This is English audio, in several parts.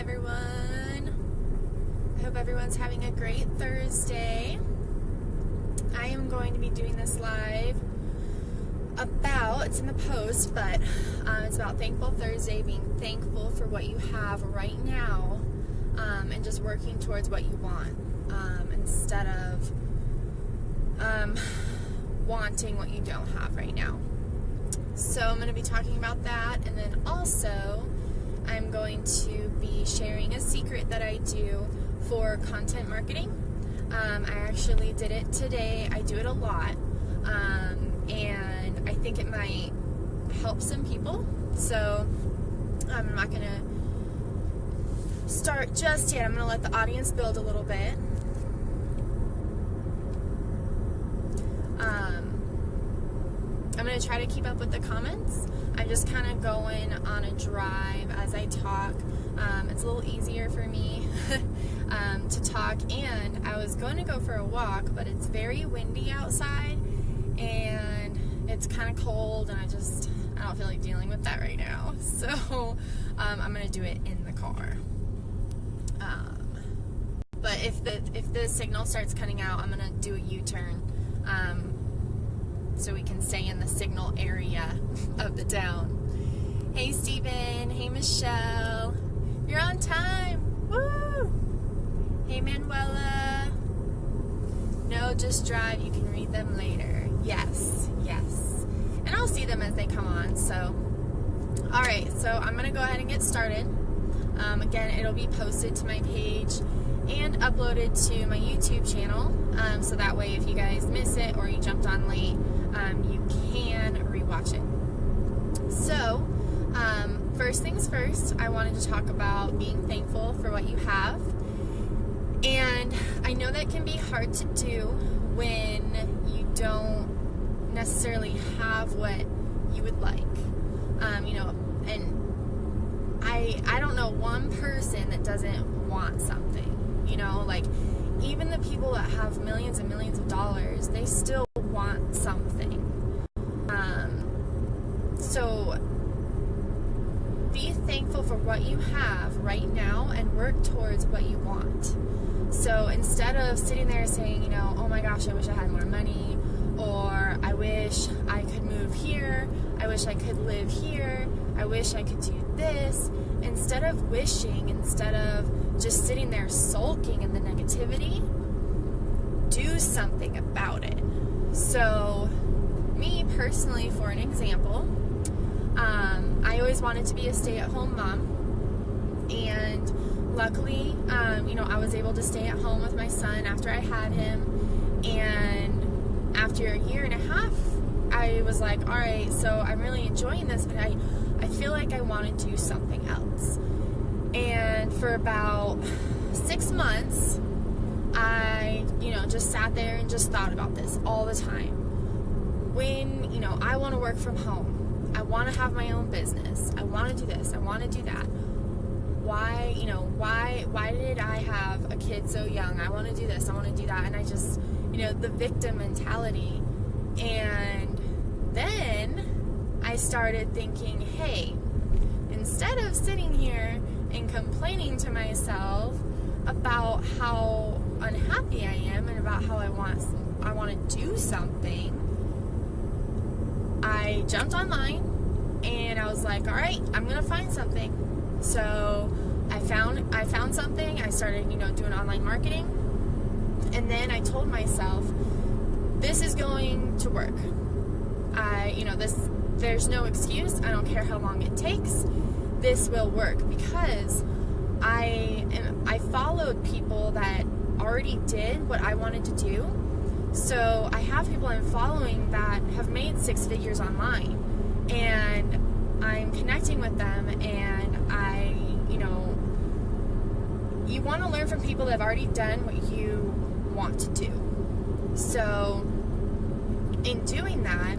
everyone. I hope everyone's having a great Thursday. I am going to be doing this live it's in the post, but it's about Thankful Thursday, being thankful for what you have right now, and just working towards what you want, instead of wanting what you don't have right now. So I'm going to be talking about that, and then also I'm going to be sharing a secret that I do for content marketing. I actually did it today. I do it a lot, and I think it might help some people. So I'm not going to start just yet. I'm going to let the audience build a little bit. I'm going to try to keep up with the comments. I'm just kind of going on a drive as I talk. It's a little easier for me to talk, and I was going to go for a walk, but it's very windy outside, and it's kind of cold, and I don't feel like dealing with that right now. So I'm going to do it in the car. But if the signal starts cutting out, I'm going to do a U-turn. So we can stay in the signal area of the town. Hey Steven, hey Michelle, you're on time, woo! Hey Manuela, no, just drive, you can read them later. Yes, and I'll see them as they come on. So, alright, so I'm going to go ahead and get started. Again, it'll be posted to my page and uploaded to my YouTube channel, so that way if you guys miss it or you jumped on late, you can rewatch it. So, first things first, I wanted to talk about being thankful for what you have. And I know that can be hard to do when you don't necessarily have what you would like. And I don't know one person that doesn't want something. Like, even the people that have millions and millions of dollars, they still want something. So be thankful for what you have right now and work towards what you want. So instead of sitting there saying, oh my gosh, I wish I had more money, or I wish I could move here, I wish I could live here, I wish I could do this, instead of just sitting there sulking in the negativity, do something about it. So, me personally, for an example, I always wanted to be a stay-at-home mom, and luckily, I was able to stay at home with my son after I had him, and after a year and a half, I was like, alright, so I'm really enjoying this, but I feel like I want to do something else. And for about 6 months, I, just sat there and just thought about this all the time. When, I want to work from home. I want to have my own business. I want to do this. I want to do that. Why did I have a kid so young? I want to do this. I want to do that. And I just, the victim mentality. And then I started thinking, hey, instead of sitting here and complaining to myself about how unhappy I am and about how I want to do something, I jumped online and I was like, all right, I'm gonna find something. So I found something. I started doing online marketing, and then I told myself, this is going to work. There's no excuse. I don't care how long it takes. This will work, because I followed people that already did what I wanted to do. So I have people I'm following that have made 6 figures online, and I'm connecting with them, and you want to learn from people that have already done what you want to do. So in doing that,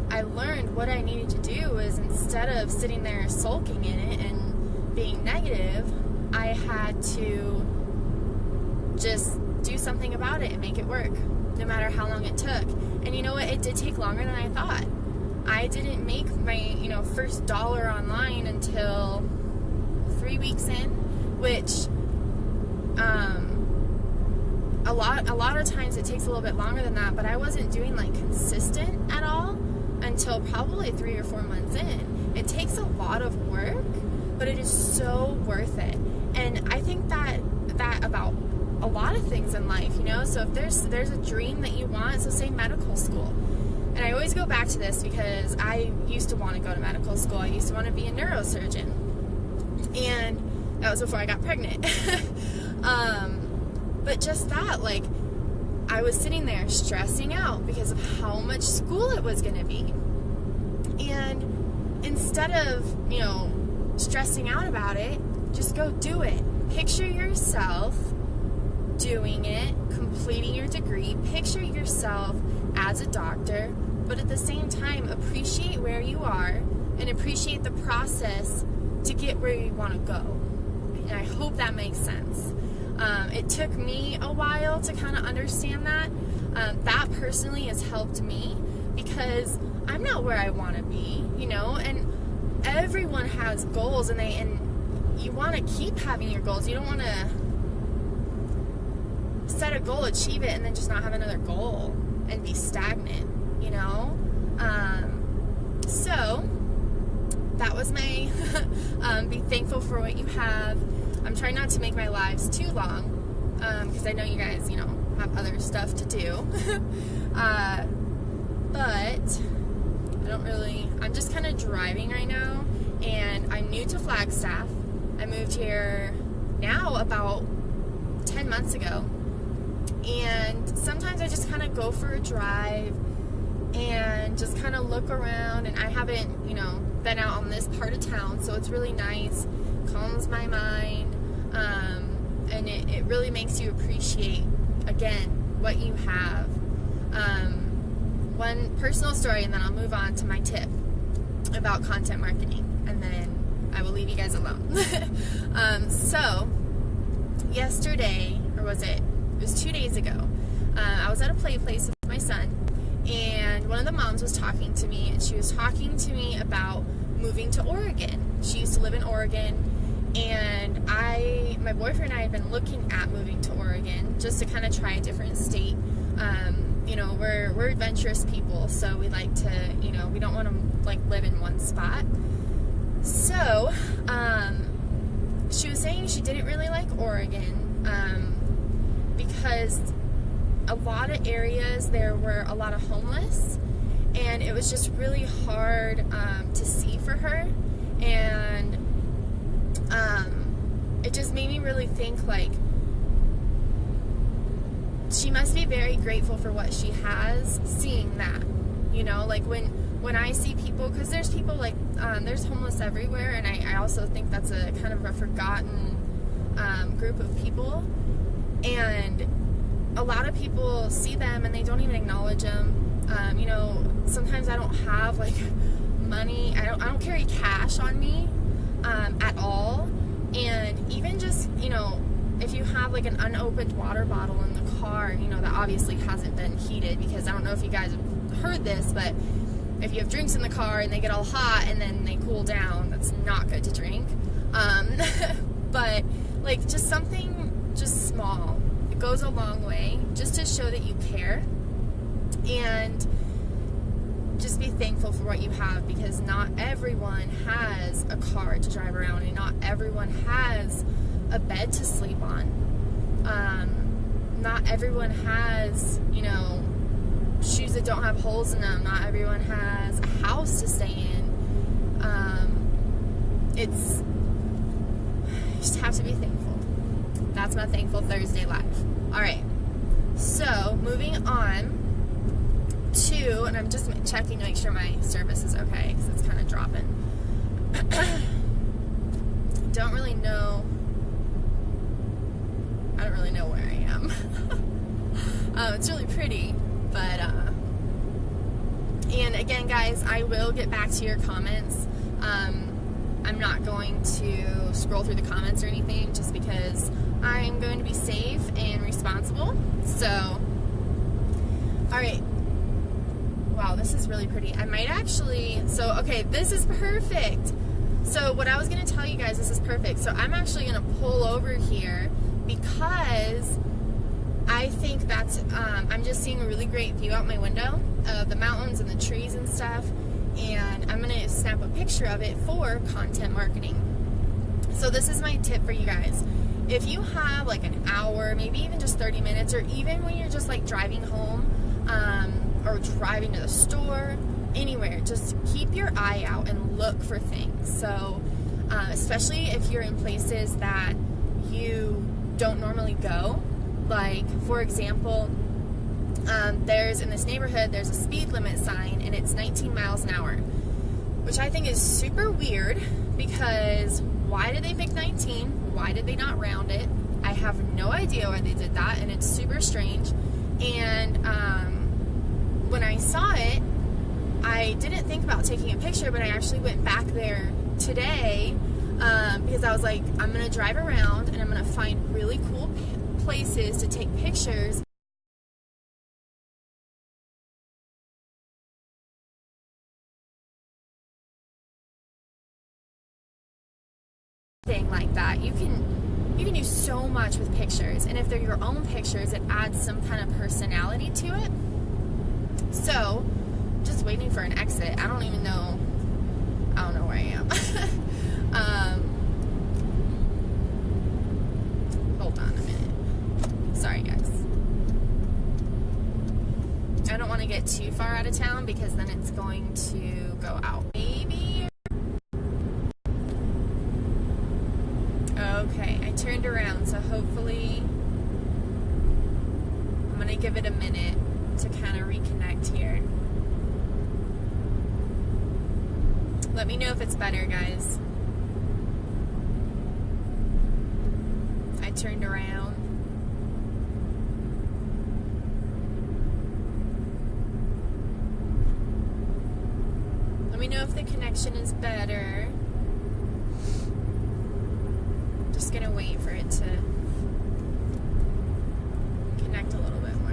I learned what I needed to do is, instead of sitting there sulking in it and being negative, I had to just do something about it and make it work, no matter how long it took. And you know what? It did take longer than I thought. I didn't make my, first dollar online until 3 weeks in, of times it takes a little bit longer than that, but I wasn't doing like consistent at all until probably 3 or 4 months in. It takes a lot of work, but it is so worth it. And I think that about a lot of things in life, you know. So if there's a dream that you want, so say medical school. And I always go back to this because I used to want to go to medical school. I used to want to be a neurosurgeon. And that was before I got pregnant. But just that, like, I was sitting there stressing out because of how much school it was going to be. And instead of, you know, stressing out about it, just go do it. Picture yourself doing it, completing your degree. Picture yourself as a doctor, but at the same time, appreciate where you are and appreciate the process to get where you want to go. And I hope that makes sense. It took me a while to kind of understand that. That personally has helped me because I'm not where I want to be, you know, and everyone has goals, and you want to keep having your goals. You don't want to set a goal, achieve it, and then just not have another goal and be stagnant, you know? So that was my be thankful for what you have. I'm trying not to make my lives too long because I know you guys, you know, have other stuff to do. But I'm just kind of driving right now, and I'm new to Flagstaff. I moved here now about 10 months ago, and sometimes I just kind of go for a drive and just kind of look around, and I haven't, you know, been out on this part of town, so it's really nice, calms my mind, and it really makes you appreciate, again, what you have. One personal story, and then I'll move on to my tip about content marketing, and then I will leave you guys alone. So yesterday, or it was 2 days ago, I was at a play place with my son, and one of the moms was talking to me, and she was talking to me about moving to Oregon. She used to live in Oregon, and my boyfriend and I had been looking at moving to Oregon just to kind of try a different state. You know, we're adventurous people, so we like to, you know, we don't want to like live in one spot. So she was saying she didn't really like Oregon because a lot of areas there were a lot of homeless, and it was just really hard to see for her, and it just made me really think, like, she must be very grateful for what she has, seeing that, you know, like when I see people, because there's people like, there's homeless everywhere, and I also think that's a kind of a forgotten group of people, and a lot of people see them and they don't even acknowledge them. You know, sometimes I don't have like money, I don't carry cash on me at all, and even just, you know, if you have like an unopened water bottle in the car, you know, that obviously hasn't been heated, because I don't know if you guys have heard this, but if you have drinks in the car and they get all hot and then they cool down, that's not good to drink. But like just something just small, it goes a long way just to show that you care, and just be thankful for what you have, because not everyone has a car to drive around, and not everyone has a bed to sleep on. Not everyone has, you know, shoes that don't have holes in them. Not everyone has a house to stay in. You just have to be thankful. That's my Thankful Thursday live. Alright, so moving on to, and I'm just checking to make sure my service is okay, because it's kind of dropping. Don't really know where I am. It's really pretty, but and again, guys, I will get back to your comments. I'm not going to scroll through the comments or anything, just because I'm going to be safe and responsible. So, alright. Wow, this is really pretty. I might actually, so, okay, this is perfect. So what I was going to tell you guys, this is perfect. So I'm actually going to pull over here because I think that's, I'm just seeing a really great view out my window of the mountains and the trees and stuff, and I'm going to snap a picture of it for content marketing. So this is my tip for you guys. If you have like an hour, maybe even just 30 minutes, or even when you're just like driving home, or driving to the store, anywhere, just keep your eye out and look for things. So, especially if you're in places that you don't normally go. Like, for example, in this neighborhood, there's a speed limit sign, and it's 19 miles an hour, which I think is super weird, because why did they pick 19? Why did they not round it? I have no idea why they did that, and it's super strange. And when I saw it, I didn't think about taking a picture, but I actually went back there today, because I was like, I'm going to drive around, and I'm going to find really cool places to take pictures. Thing like that, you can do so much with pictures, and if they're your own pictures, it adds some kind of personality to it. So, just waiting for an exit. I don't know where I am. Hold on a minute. Sorry, guys. I don't want to get too far out of town, because then it's going to go out. Maybe. Okay, I turned around, so hopefully I'm going to give it a minute to kind of reconnect here. Let me know if it's better, guys. I turned around. Let me know if the connection is better. Just gonna wait for it to connect a little bit more.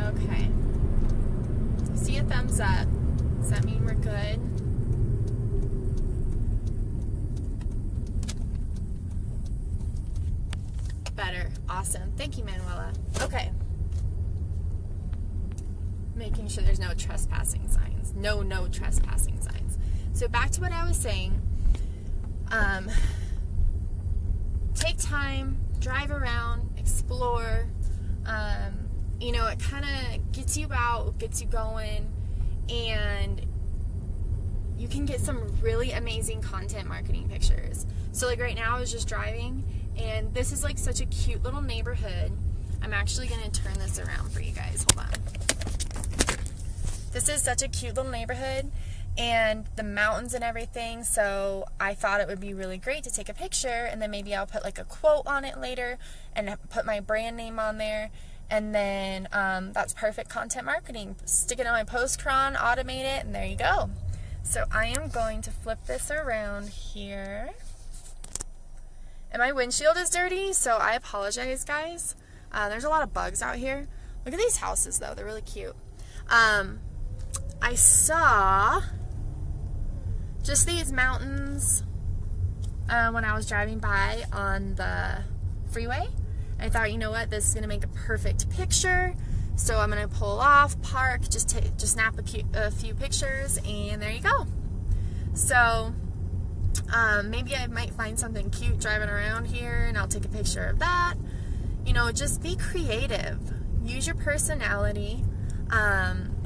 Okay. See a thumbs up. Does that mean we're good? Better. Awesome. Thank you, Manuela. Okay. Making sure there's no trespassing signs. No trespassing signs. So back to what I was saying. Take time, drive around, explore. It kind of gets you out, gets you going, and you can get some really amazing content marketing pictures. So like right now I was just driving, and this is like such a cute little neighborhood. I'm actually going to turn this around for you guys. Hold on. This is such a cute little neighborhood, and the mountains and everything, so I thought it would be really great to take a picture, and then maybe I'll put like a quote on it later and put my brand name on there, and then that's perfect content marketing. Stick it on my Postcron, automate it, and there you go. So I am going to flip this around here. And my windshield is dirty, so I apologize, guys. There's a lot of bugs out here. Look at these houses, though. They're really cute. I saw just these mountains when I was driving by on the freeway. And I thought, you know what? This is going to make a perfect picture. So I'm going to pull off, park, just snap a few pictures, and there you go. So maybe I might find something cute driving around here, and I'll take a picture of that. Just be creative. Use your personality.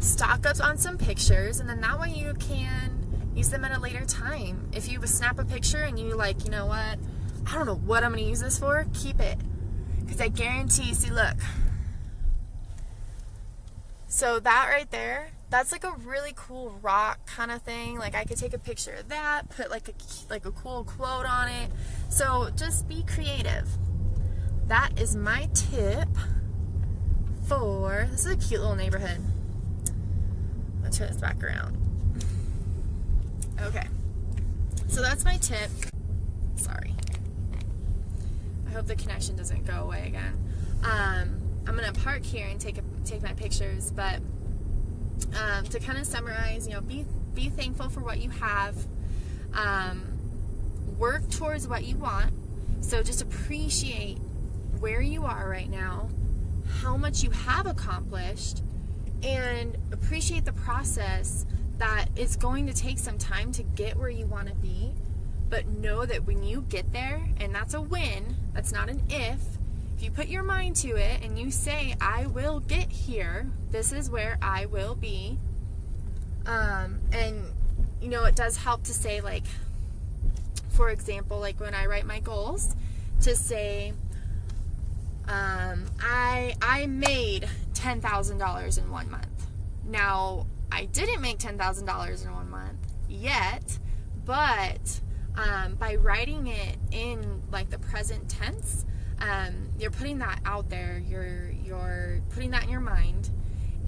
Stock up on some pictures, and then that way you can use them at a later time. If you snap a picture and you like, you know what? I don't know what I'm going to use this for. Keep it. Because I guarantee, see, look. So that right there, that's like a really cool rock kind of thing. Like I could take a picture of that, put like a cool quote on it. So just be creative. That is my tip for, this is a cute little neighborhood. Let's turn this back around. Okay. So that's my tip. Sorry. I hope the connection doesn't go away again. I'm gonna park here and take my pictures, but to kind of summarize, be thankful for what you have. Work towards what you want. So just appreciate where you are right now, how much you have accomplished, and appreciate the process that it's going to take some time to get where you want to be. But know that when you get there, and that's a win, that's not an if you put your mind to it and you say, I will get here, this is where I will be. And it does help to say, like, for example, like when I write my goals, to say, I made $10,000 in 1 month. Now, I didn't make $10,000 in 1 month yet, but by writing it in like the present tense, you're putting that out there. You're putting that in your mind,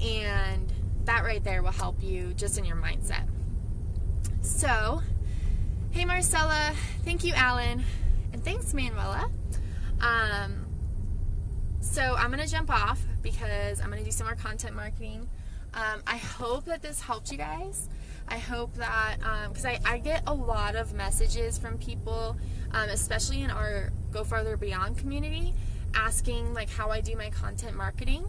and that right there will help you just in your mindset. So, hey Marcella, thank you Alan, and thanks Manuela. So I'm going to jump off because I'm going to do some more content marketing. I hope that this helped you guys. I hope that, because I get a lot of messages from people, especially in our Go Farther Beyond community, asking like how I do my content marketing.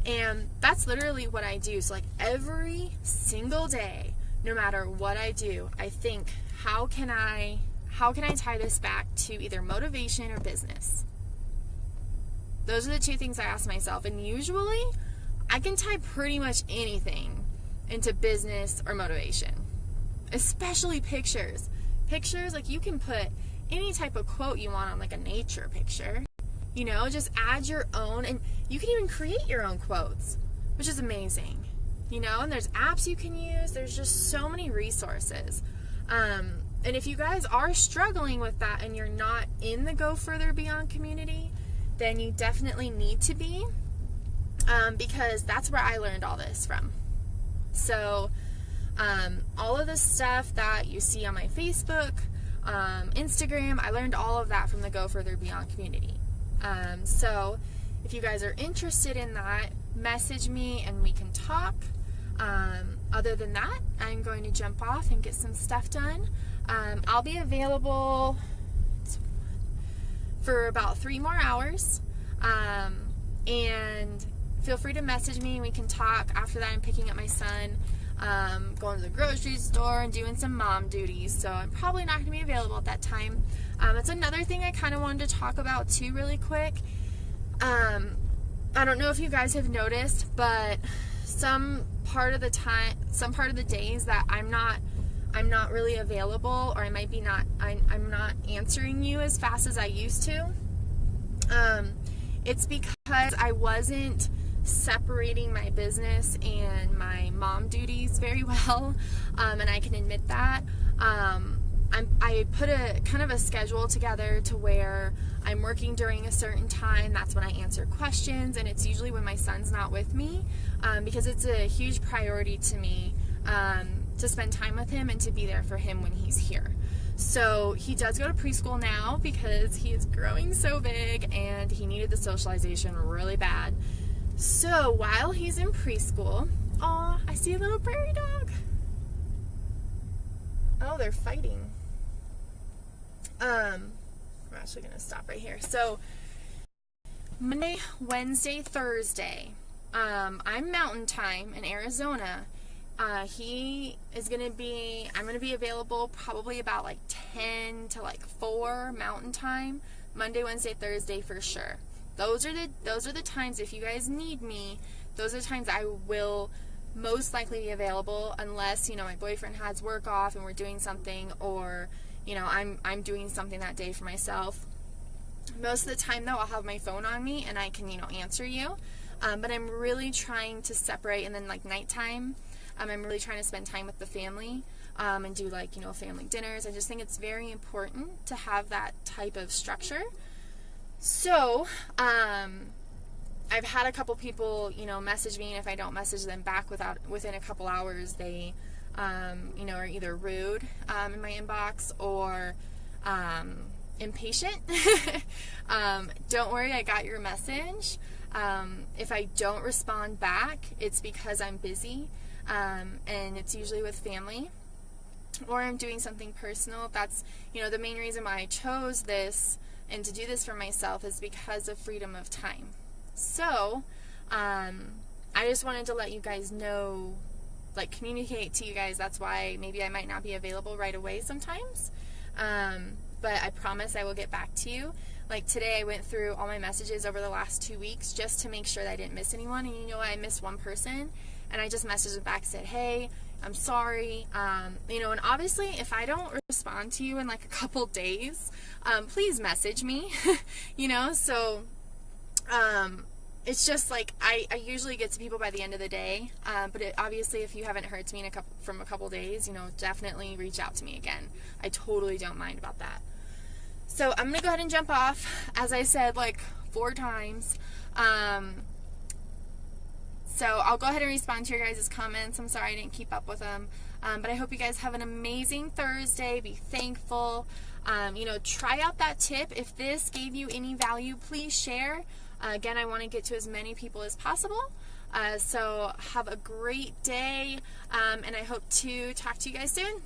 And that's literally what I do. So like every single day, no matter what I do, I think, how can I tie this back to either motivation or business? Those are the two things I ask myself. And usually I can tie pretty much anything into business or motivation, especially pictures. Pictures, like you can put any type of quote you want on like a nature picture, just add your own, and you can even create your own quotes, which is amazing, and there's apps you can use. There's just so many resources. And if you guys are struggling with that and you're not in the Go Further Beyond community, then you definitely need to be, because that's where I learned all this from. So all of the stuff that you see on my Facebook, Instagram, I learned all of that from the Go Further Beyond community. So if you guys are interested in that, message me and we can talk. Other than that, I'm going to jump off and get some stuff done. I'll be available for about 3 more hours, and feel free to message me and we can talk. After that, I'm picking up my son, going to the grocery store and doing some mom duties, so I'm probably not going to be available at that time. That's another thing I kind of wanted to talk about too really quick. I don't know if you guys have noticed, but some part of the days that I'm not really available, or I'm not answering you as fast as I used to. It's because I wasn't separating my business and my mom duties very well, and I can admit that. I put a kind of a schedule together to where I'm working during a certain time. That's when I answer questions, and it's usually when my son's not with me, because it's a huge priority to me to spend time with him and to be there for him when he's here. So he does go to preschool now because he is growing so big and he needed the socialization really bad. So while he's in preschool, aw, I see a little prairie dog. Oh, they're fighting. I'm actually going to stop right here. So Monday, Wednesday, Thursday, I'm Mountain Time in Arizona. I'm going to be available probably about like 10 to like 4 Mountain Time, Monday, Wednesday, Thursday for sure. Those are the times, if you guys need me, those are the times I will most likely be available, unless, my boyfriend has work off and we're doing something, or, I'm doing something that day for myself. Most of the time though, I'll have my phone on me and I can, answer you. But I'm really trying to separate, and then like nighttime, I'm really trying to spend time with the family, and do like, family dinners. I just think it's very important to have that type of structure. So, I've had a couple people, message me, and if I don't message them back within a couple hours, they, are either rude, in my inbox, or, impatient. Don't worry, I got your message. If I don't respond back, it's because I'm busy, and it's usually with family, or I'm doing something personal. That's, the main reason why I chose this and to do this for myself is because of freedom of time. So, I just wanted to let you guys know, communicate to you guys, that's why maybe I might not be available right away sometimes. But I promise I will get back to you. Today I went through all my messages over the last 2 weeks just to make sure that I didn't miss anyone. And I missed one person, and I just messaged them back, said, hey, I'm sorry. And obviously if I don't respond to you in a couple days, please message me, so it's just I usually get to people by the end of the day, but obviously if you haven't heard to me from a couple days, definitely reach out to me again. I totally don't mind about that. So I'm going to go ahead and jump off, as I said 4 times. So I'll go ahead and respond to your guys' comments. I'm sorry I didn't keep up with them. But I hope you guys have an amazing Thursday. Be thankful. Try out that tip. If this gave you any value, please share. Again, I want to get to as many people as possible. So have a great day, and I hope to talk to you guys soon.